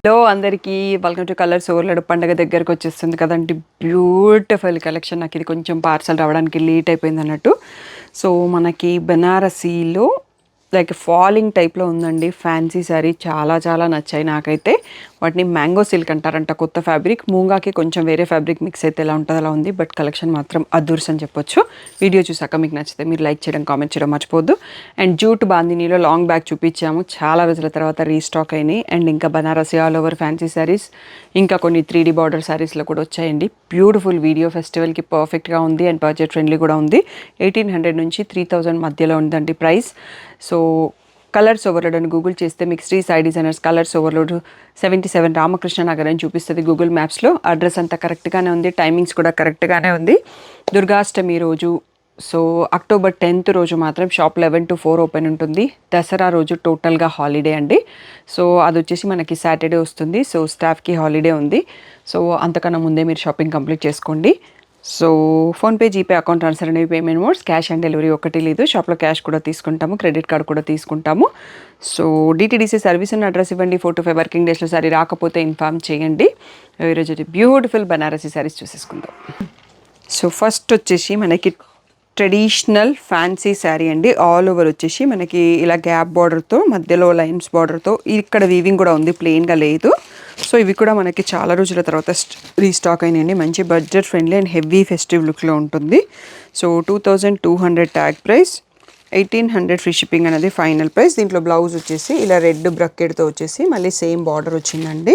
Hello అందరికీ welcome to colours overload. పండగ దగ్గరకు వచ్చేస్తుంది కదండి. Beautiful collection. నాకు ఇది కొంచెం పార్సల్ రావడానికి లేట్ అయిపోయింది అన్నట్టు. సో మనకి బెనారసీలో లైక్ ఫాలింగ్ టైప్లో ఉందండి ఫ్యాన్సీ శారీ. చాలా చాలా నచ్చాయి నాకైతే. వాటిని మ్యాంగో సిల్క్ అంటారంట. కొత్త ఫ్యాబ్రిక్, మూంగాకి కొంచెం వేరే ఫ్యాబ్రిక్ మిక్స్ అయితే ఎలా ఉంటుందో అలా ఉంది. బట్ కలెక్షన్ మాత్రం అదూర్స్ అని చెప్పొచ్చు. వీడియో చూసాక మీకు నచ్చితే మీరు లైక్ చేయడం, కామెంట్ చేయడం మర్చిపోద్దు. అండ్ జూట్ బాందినీలో లాంగ్ బ్యాగ్ చూపించాము, చాలా రోజుల తర్వాత రీస్టాక్ అయినాయి. అండ్ ఇంకా Banarasi all over fancy saris, ఇంకా కొన్ని 3D బార్డర్ శారీస్లో కూడా వచ్చాయండి. బ్యూటిఫుల్ వీడియో, ఫెస్టివల్కి పర్ఫెక్ట్గా ఉంది అండ్ బడ్జెట్ ఫ్రెండ్లీ కూడా ఉంది. 1800 నుంచి 3000 మధ్యలో ఉందండి ప్రైస్. సో కలర్స్ ఓవర్లోడ్ అని గూగుల్ చేస్తే మీకు Shri Sai Designers Colours Overload 77 Ramakrishna Nagar అని చూపిస్తుంది గూగుల్ మ్యాప్స్లో. అడ్రస్ అంతా కరెక్ట్గానే ఉంది, టైమింగ్స్ కూడా కరెక్ట్గానే ఉంది. దుర్గాష్టమి రోజు, సో అక్టోబర్ 10th రోజు మాత్రం షాప్ 11 to 4 ఓపెన్ ఉంటుంది. దసరా రోజు టోటల్గా హాలిడే అండి. సో అది వచ్చేసి మనకి సాటర్డే వస్తుంది. సో స్టాఫ్కి హాలిడే ఉంది. సో అంతకన్నా ముందే మీరు షాపింగ్ కంప్లీట్ చేసుకోండి. So PhonePe, GPay account transfer అనేవి payment modes. Cash on delivery ఒకటి లేదు. షాప్లో క్యాష్ కూడా తీసుకుంటాము, క్రెడిట్ కార్డ్ కూడా తీసుకుంటాము. సో డిటీడీసీ సర్వీస్ ఉన్న అడ్రస్ ఇవ్వండి. 4 to 5 వర్కింగ్ డేస్లో సారీ రాకపోతే ఇన్ఫార్మ్ చేయండి. ఈరోజు బ్యూటిఫుల్ బనారసీ సారీస్ చూసేసుకుందాం. సో ఫస్ట్ వచ్చేసి మనకి ట్రెడిషనల్ ఫ్యాన్సీ శారీ అండి. ఆల్ ఓవర్ వచ్చేసి మనకి ఇలా గ్యాప్ బార్డర్తో, మధ్యలో లైన్స్ బార్డర్తో, ఇక్కడ వీవింగ్ కూడా ఉంది, ప్లెయిన్గా లేదు. సో ఇవి కూడా మనకి చాలా రోజుల తర్వాత రీస్టాక్ అయినాయండి. మంచి budget friendly and heavy festive లుక్లో ఉంటుంది. So 2200 tag price, 1800 free shipping అనేది ఫైనల్ ప్రైస్. దీంట్లో బ్లౌజ్ వచ్చేసి ఇలా రెడ్ బ్రకెట్తో వచ్చేసి మళ్ళీ సేమ్ బార్డర్ వచ్చిందండి.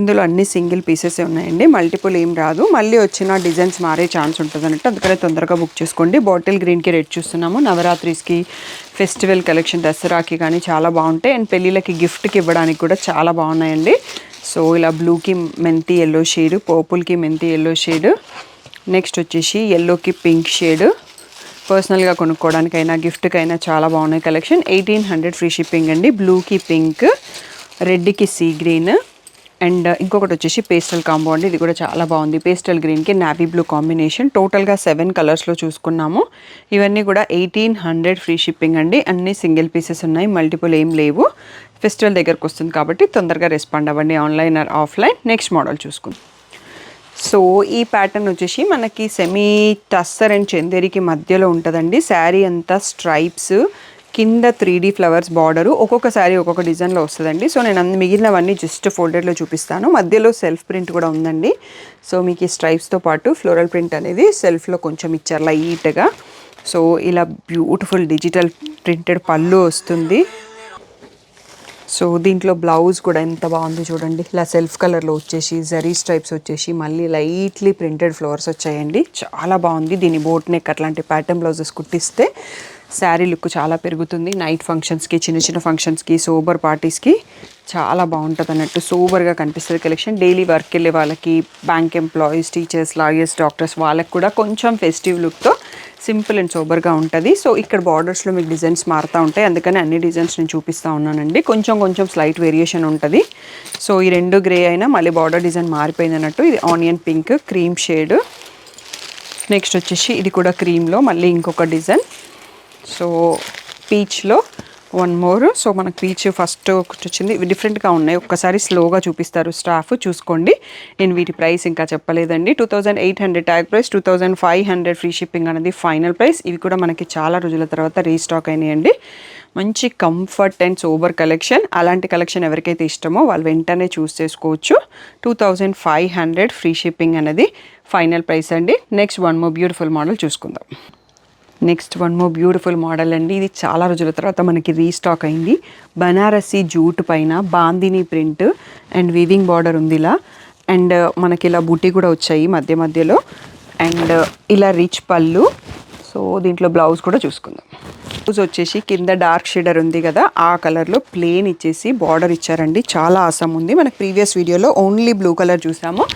ఇందులో అన్ని సింగిల్ పీసెస్ ఉన్నాయండి, మల్టిపుల్ ఏం రాదు. మళ్ళీ వచ్చిన డిజైన్స్ మారే ఛాన్స్ ఉంటుంది అన్నట్టు, అందుకనే తొందరగా బుక్ చేసుకోండి. బాటిల్ గ్రీన్కి రెడ్ చూస్తున్నాము. నవరాత్రిస్కి, ఫెస్టివల్ కలెక్షన్, దసరాకి కానీ చాలా బాగుంటాయి. అండ్ పెళ్ళిళ్ళకి గిఫ్ట్కి ఇవ్వడానికి కూడా చాలా బాగున్నాయండి. సో ఇలా బ్లూకి మెంతి ఎల్లో షేడ్, పర్పుల్కి మెంతి ఎల్లో షేడ్, నెక్స్ట్ వచ్చేసి ఎల్లోకి పింక్ షేడ్. పర్సనల్గా కొనుక్కోవడానికైనా గిఫ్ట్కైనా చాలా బాగున్నాయి కలెక్షన్. 1800 ఫ్రీ షిప్పింగ్ అండి. బ్లూకి పింక్, రెడ్కి సీ గ్రీన్, అండ్ ఇంకొకటి వచ్చేసి పేస్టల్ కాంబో అండి. ఇది కూడా చాలా బాగుంది. పేస్టల్ గ్రీన్కి నావీ బ్లూ కాంబినేషన్. టోటల్గా 7 కలర్స్లో చూసుకున్నాము. ఇవన్నీ కూడా 1800 ఫ్రీ షిప్పింగ్ అండి. అన్నీ సింగిల్ పీసెస్ ఉన్నాయి, మల్టిపుల్ ఏం లేవు. ఫెస్టివల్ దగ్గరకు వస్తుంది కాబట్టి తొందరగా రెస్పాండ్ అవ్వండి, online or offline. Next model చూసుకుందాం. సో ఈ ప్యాటర్న్ వచ్చేసి మనకి సెమీ టస్సర్ అండ్ చందేరికి మధ్యలో ఉంటుందండి. శారీ అంతా స్ట్రైప్స్, కింద 3D ఫ్లవర్స్ బార్డరు. ఒక్కొక్క శారీ ఒక్కొక్క డిజైన్లో వస్తుందండి. సో నేను మిగిలినవన్నీ జస్ట్ ఫోల్డెడ్లో చూపిస్తాను. మధ్యలో సెల్ఫ్ ప్రింట్ కూడా ఉందండి. సో మీకు ఈ స్ట్రైప్స్తో పాటు ఫ్లోరల్ ప్రింట్ అనేది సెల్ఫ్లో కొంచెం ఇచ్చారు లైట్గా. సో ఇలా బ్యూటిఫుల్ డిజిటల్ ప్రింటెడ్ పళ్ళు వస్తుంది. సో దీంట్లో బ్లౌజ్ కూడా ఎంత బాగుంది చూడండి. ఇలా సెల్ఫ్ కలర్లో వచ్చేసి జరీ స్ట్రైప్స్ వచ్చేసి మళ్ళీ లైట్లీ ప్రింటెడ్ ఫ్లవర్స్ వచ్చాయండి. చాలా బాగుంది. దీని బోట్ నెక్ అట్లాంటి ప్యాటర్న్ బ్లౌజెస్ కుట్టిస్తే శారీ లుక్ చాలా పెరుగుతుంది. నైట్ ఫంక్షన్స్కి, చిన్న చిన్న ఫంక్షన్స్కి, సోబర్ పార్టీస్కి చాలా బాగుంటుంది అన్నట్టు. సూపర్గా కనిపిస్తుంది కలెక్షన్. డైలీ వర్క్ వెళ్ళే వాళ్ళకి, bank employees, teachers, lawyers, doctors వాళ్ళకి కూడా కొంచెం ఫెస్టివ్ లుక్తో సింపుల్ అండ్ సోబర్గా ఉంటుంది. సో ఇక్కడ బార్డర్స్లో మీకు డిజైన్స్ మారుతూ ఉంటాయి, అందుకని అన్ని డిజైన్స్ నేను చూపిస్తూ ఉన్నానండి. కొంచెం కొంచెం స్లైట్ వేరియేషన్ ఉంటుంది. సో ఈ రెండు గ్రే అయినా మళ్ళీ బార్డర్ డిజైన్ మారిపోయింది అన్నట్టు. ఇది onion pink, cream shade. Next వచ్చేసి ఇది కూడా క్రీమ్లో మళ్ళీ ఇంకొక డిజైన్. సో పీచ్లో వన్ మోర్. సో మనకు పీచ్ ఫస్ట్ ఒకటి వచ్చింది. ఇవి డిఫరెంట్గా ఉన్నాయి, ఒక్కసారి స్లోగా చూపిస్తారు స్టాఫ్, చూసుకోండి. నేను వీటి ప్రైస్ ఇంకా చెప్పలేదండి. 2800 ట్యాగ్ ప్రైస్, 2500 ఫ్రీ షిప్పింగ్ అనేది ఫైనల్ ప్రైస్. ఇవి కూడా మనకి చాలా రోజుల తర్వాత రీస్టాక్ అయినాయండి. మంచి కంఫర్ట్ అండ్ సోబర్ కలెక్షన్. అలాంటి కలెక్షన్ ఎవరికైతే ఇష్టమో వాళ్ళు వెంటనే చూస్ చేసుకోవచ్చు. 2500 ఫ్రీ షిప్పింగ్ అనేది ఫైనల్ ప్రైస్ అండి. Next one more beautiful model చూసుకుందాం. Next one more beautiful model అండి. ఇది చాలా రోజుల తర్వాత మనకి రీస్టాక్ అయింది. బనారసి జూట్ పైన bandhani print and weaving border ఉంది ఇలా. అండ్ మనకి ఇలా బూటీ కూడా వచ్చాయి మధ్య మధ్యలో. అండ్ ఇలా రిచ్ పళ్ళు. సో దీంట్లో బ్లౌజ్ కూడా చూసుకుందాం. బ్లౌజ్ వచ్చేసి కింద డార్క్ షేడర్ ఉంది కదా, ఆ కలర్లో ప్లెయిన్ ఇచ్చేసి బార్డర్ ఇచ్చారండి. చాలా ఆసమ్ ఉంది. మనకి ప్రీవియస్ వీడియోలో ఓన్లీ బ్లూ కలర్ చూసాము.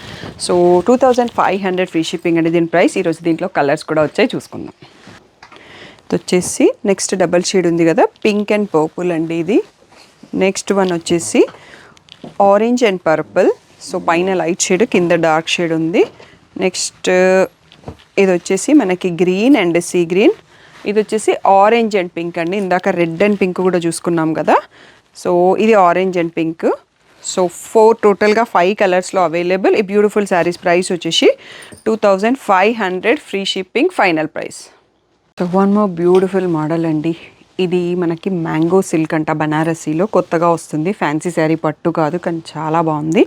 సో 2500 ఫ్రీ షిప్పింగ్ అండి దీని ప్రైస్. ఈరోజు దీంట్లో కలర్స్ కూడా వచ్చాయి, చూసుకుందాం. వచ్చేసి నెక్స్ట్ డబల్ షేడ్ ఉంది కదా, పింక్ అండ్ పర్పుల్ అండి ఇది. నెక్స్ట్ వన్ వచ్చేసి ఆరెంజ్ అండ్ పర్పుల్. సో పైన లైట్ షేడ్, కింద డార్క్ షేడ్ ఉంది. నెక్స్ట్ ఇది వచ్చేసి మనకి గ్రీన్ అండ్ సీ గ్రీన్. ఇది వచ్చేసి ఆరెంజ్ అండ్ పింక్ అండి. ఇందాక రెడ్ అండ్ పింక్ కూడా చూసుకున్నాం కదా. సో ఇది ఆరెంజ్ అండ్ పింక్. సో 4 టోటల్గా 5 కలర్స్లో అవైలబుల్. ఈ బ్యూటిఫుల్ శారీస్ ప్రైస్ వచ్చేసి 2500 free shipping final price. So one more beautiful model అండి. ఇది మనకి మ్యాంగో సిల్క్ అంట, బనారసీలో కొత్తగా వస్తుంది. ఫ్యాన్సీ శారీ పట్టు కాదు కానీ చాలా బాగుంది,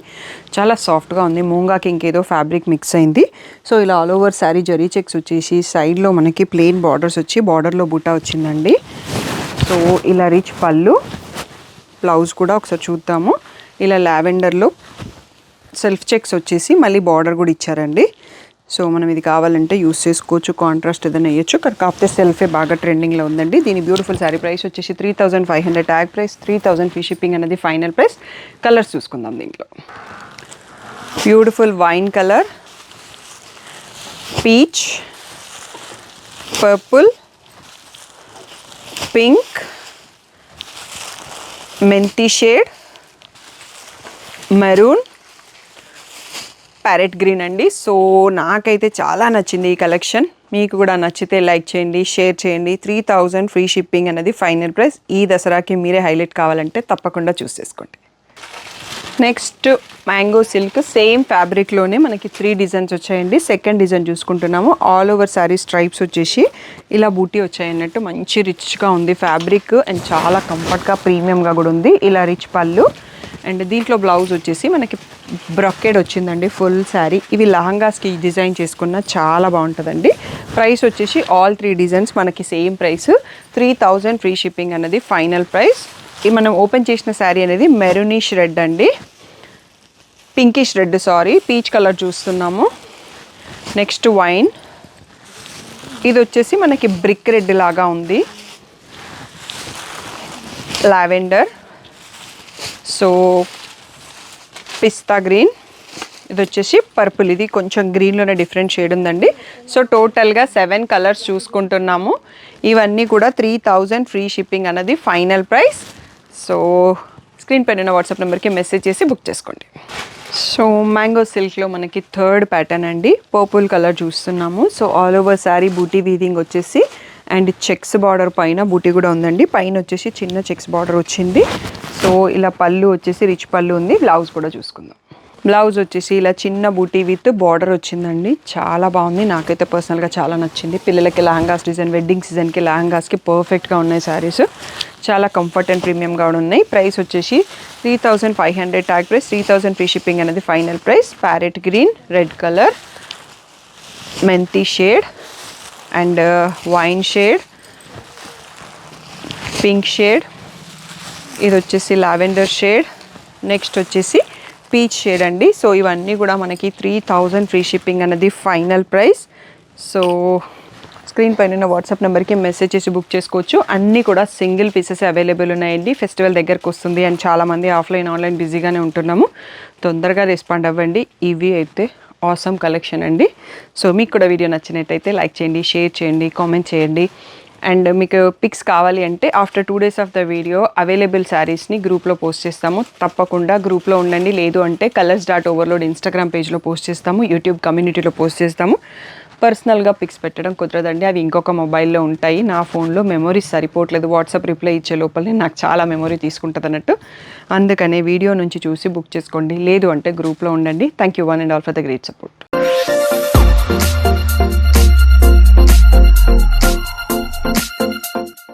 చాలా సాఫ్ట్గా ఉంది. మూంగాకి ఇంకేదో ఫ్యాబ్రిక్ మిక్స్ అయింది. సో ఇలా all over sari zari checks వచ్చేసి సైడ్లో మనకి ప్లెయిన్ బార్డర్స్ వచ్చి బార్డర్లో బుట్ట వచ్చిందండి. సో ఇలా రిచ్ పళ్ళు, బ్లౌజ్ కూడా ఒకసారి చూద్దాము. ఇలా లావెండర్లో సెల్ఫ్ చెక్స్ వచ్చేసి మళ్ళీ బార్డర్ కూడా ఇచ్చారండి. సో మనం ఇది కావాలంటే యూస్ చేసుకోవచ్చు, కాంట్రాస్ట్ ఏదైనా వేయచ్చు. కాకపోతే సెల్ఫే బాగా ట్రెండింగ్లో ఉందండి. దీని బ్యూటిఫుల్ శారీ ప్రైస్ వచ్చేసి 3500 ట్యాగ్ ప్రైస్, 3000 ఫ్రీ షిప్పింగ్ అనేది ఫైనల్ ప్రైస్. కలర్స్ చూసుకుందాం. దీంట్లో beautiful wine colour, peach, purple, pink, మెంతి షేడ్, మెరూన్, ప్యారెట్ గ్రీన్ అండి. సో నాకైతే చాలా నచ్చింది ఈ కలెక్షన్. మీకు కూడా నచ్చితే లైక్ చేయండి, షేర్ చేయండి. 3000 ఫ్రీ షిప్పింగ్ అనేది ఫైనల్ ప్రైస్. ఈ దసరాకి మీరే హైలైట్ కావాలంటే తప్పకుండా చూస్ చేసుకోండి. నెక్స్ట్ మ్యాంగో సిల్క్, సేమ్ ఫ్యాబ్రిక్లోనే మనకి 3 డిజైన్స్ వచ్చాయండి. సెకండ్ డిజైన్ చూసుకుంటున్నాము. ఆల్ ఓవర్ శారీ స్ట్రైప్స్ వచ్చేసి ఇలా బూటీ వచ్చాయన్నట్టు. మంచి రిచ్గా ఉంది ఫ్యాబ్రిక్ అండ్ చాలా కంఫర్ట్గా ప్రీమియంగా కూడా ఉంది. ఇలా రిచ్ పళ్ళు అండ్ దీంట్లో బ్లౌజ్ వచ్చేసి మనకి బ్రొకెడ్ వచ్చిందండి ఫుల్ శారీ. ఇవి లహంగాస్కి డిజైన్ చేసుకున్న చాలా బాగుంటుందండి. ప్రైస్ వచ్చేసి ఆల్ 3 డిజైన్స్ మనకి సేమ్ ప్రైస్, 3000 ఫ్రీ షిప్పింగ్ అనేది ఫైనల్ ప్రైస్. ఇది మనం ఓపెన్ చేసిన శారీ అనేది మెరూనిష్ రెడ్ అండి, pinkish red sorry, peach colour చూస్తున్నాము. నెక్స్ట్ వైన్, ఇది వచ్చేసి మనకి బ్రిక్ రెడ్ లాగా ఉంది. లావెండర్, సో పిస్తా గ్రీన్, ఇది వచ్చేసి పర్పుల్. ఇది కొంచెం గ్రీన్లోనే డిఫరెంట్ షేడ్ ఉందండి. సో టోటల్గా 7 కలర్స్ చూసుకుంటున్నాము. ఇవన్నీ కూడా 3000 ఫ్రీ షిప్పింగ్ అన్నది ఫైనల్ ప్రైస్. సో స్క్రీన్ పైన ఉన్న వాట్సాప్ నెంబర్కి మెసేజ్ చేసి బుక్ చేసుకోండి. సో మ్యాంగో సిల్క్లో మనకి థర్డ్ ప్యాటర్న్ అండి, పర్పుల్ కలర్ చూస్తున్నాము. సో ఆల్ ఓవర్ శారీ బూటీ వీవింగ్ వచ్చేసి అండ్ చెక్స్ బార్డర్ పైన బూటీ కూడా ఉందండి. పైన వచ్చేసి చిన్న చెక్స్ బార్డర్ వచ్చింది. సో ఇలా పళ్ళు వచ్చేసి రిచ్ పళ్ళు ఉంది. బ్లౌజ్ కూడా చూసుకుందాం. బ్లౌజ్ వచ్చేసి ఇలా చిన్న బూటీ విత్ బార్డర్ వచ్చిందండి. చాలా బాగుంది, నాకైతే పర్సనల్గా చాలా నచ్చింది. పిల్లలకి లెహంగాస్ డిజైన్, వెడ్డింగ్ సీజన్కి లెహంగాస్కి పర్ఫెక్ట్గా ఉన్నాయి శారీస్. చాలా కంఫర్ట్ అండ్ ప్రీమియంగా ఉన్నాయి. ప్రైస్ వచ్చేసి 3500 ట్యాగ్ ప్రైస్, 3000 ఫ్రీ షిప్పింగ్ అనేది final price. Parrot green, red colour, మెంతి shade and wine shade, pink shade, ఇది వచ్చేసి లావెండర్ షేడ్, నెక్స్ట్ వచ్చేసి పీచ్ షేడ్ అండి. సో ఇవన్నీ కూడా మనకి 3000 ఫ్రీ షిప్పింగ్ అన్నది ఫైనల్ ప్రైస్. సో స్క్రీన్ పైన ఉన్న వాట్సాప్ నెంబర్కి మెసేజ్ చేసి బుక్ చేసుకోవచ్చు. అన్నీ కూడా సింగిల్ పీసెస్ అవైలబుల్ ఉన్నాయండి. ఫెస్టివల్ దగ్గరకు వస్తుంది అండ్ చాలామంది ఆఫ్లైన్ ఆన్లైన్ బిజీగానే ఉంటున్నాము. తొందరగా రెస్పాండ్ అవ్వండి. ఇవి అయితే ఆసమ్ కలెక్షన్ అండి. సో మీకు కూడా వీడియో నచ్చినట్టయితే లైక్ చేయండి, షేర్ చేయండి, కామెంట్ చేయండి. అండ్ మీకు పిక్స్ కావాలి అంటే after 2 days of the video available శారీస్ని గ్రూప్లో పోస్ట్ చేస్తాము. తప్పకుండా గ్రూప్లో ఉండండి. లేదు అంటే colors.overload ఇన్స్టాగ్రామ్ పేజ్లో పోస్ట్ చేస్తాము, యూట్యూబ్ కమ్యూనిటీలో పోస్ట్ చేస్తాము. పర్సనల్గా పిక్స్ పెట్టడం కుదరదండి, అవి ఇంకొక మొబైల్లో ఉంటాయి. నా ఫోన్లో మెమొరీ సరిపోవట్లేదు, వాట్సాప్ రిప్లై ఇచ్చే లోపలనే నాకు చాలా మెమొరీ తీసుకుంటుంది అన్నట్టు. అందుకనే వీడియో నుంచి చూసి బుక్ చేసుకోండి. లేదు అంటే గ్రూప్లో ఉండండి. Thank you one and all for the great support.